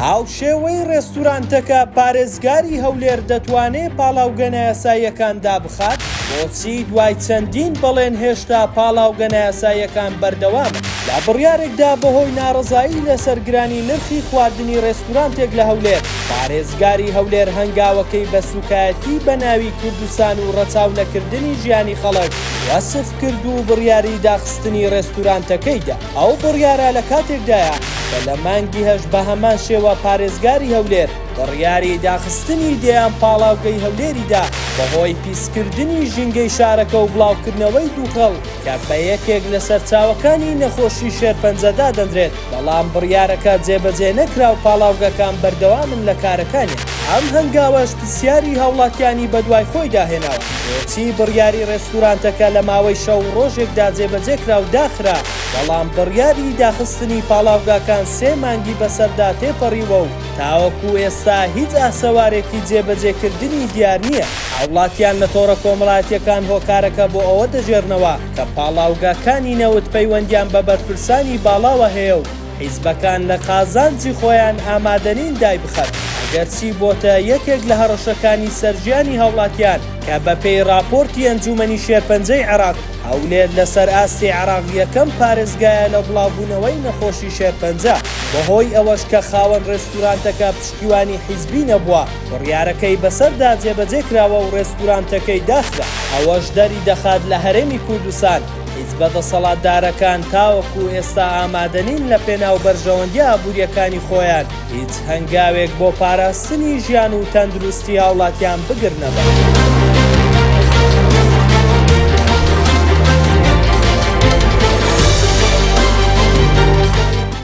هاوشێوەی ڕێستورانتەکە پارێزگاری هەولێر دەتوانێت پاڵاوگەنە یاساییەکان دابخات؟ بۆچی دوای چەندین بەڵێن هێشتا پاڵاوگەنە یاساییەکان بەردەوامن؟ لە بڕیارێکدا بەهۆی ناڕەزایی لەسەر گرانی نرخی خواردنی ڕێستورانتێک لە هەولێر، پارێزگاری هەولێر هەنگاوەکەی بە سوکایەتی بە ناوی کوردستان و ڕەچاو نەکردنی ژیانی خەڵک وەسف کرد و بڕیاری داخستنی ڕێستورانتەکەیدا. ئەو بڕیارە لە کاتێکدایە کە لە مانگی هەژ بە هەمان شێوە پارێزگاری هەولێر بڕیاری داخستنی دەیان پاڵاوگەی هەولێریدا بەهۆی پیسکردنی ژینگەی شارەکە و بڵاوکردنەوەی دووخەڵ کە بە یەکێک لە سەرچاوەکانی نەخۆشی شێرپەنجەدا دەدرێت، بەڵام بڕیارەکە جێبەجێ نەکرا و پاڵاوگەکان بەردەوامن لە کارەکانی. ئەم هەنگاوەش پرسیاری هاوڵاتیانی بەدوای خۆی داهێناوە بۆچی بڕیاری ڕێستورانتەکە لە ماوەی شەو ڕۆژێکدا جێبەجێ کرا و داخرا، بەڵام بڕیاری داخستنی پاڵاوگاکان 3 مانگی بەسەردا تێپەڕیوە و تاوەکو ئێستا هیچ ئاسەوارێکی جێبەجێکردنی دیار نییە. هاوڵاتیان لە تۆڕە کۆمەڵایەتیەکان هۆکارەکە بۆ ئەوە دەژێرنەوە کە پاڵاوگاکانی نەوت پەیوەندیان بە بەرپرسانی باڵاوە هەیە و حیزبەکان لە قازانجی خۆیان ئامادەنین دای بخەن، ئەگەرچی بۆتە یەکێک لە هەڕەشەکانی سەرژیانی هاوڵاتیان کە بەپێی راپۆرتی ئەنجومەنی شێرپەنجەی عێراق، هەولێر لەسەر ئاستی عێراق یەکەم پارێزگایە لە بڵاوبوونەوەی نەخۆشی شێرپەنجە. بەهۆی ئەوەش کە خاوەن ڕێستورانتەکە پشتیوانی حیزبی نەبووە، بڕیارەکەی بەسەردا جێبەجێ کراوە و ڕێستورانتەکەی داخرا. ئەوەش دەری دەخات لە هەرێمی کوردستان هیچ بەدەسەڵاتدارەکان تاوەکو ئێستا ئامادەنین لە پێناو بەرژەوەندی ئابوووریەکانی خۆیان هیچ هەنگاوێک بۆ پاراستنی ژیان و تەندروستی هاوڵاتیان بگرنەوە.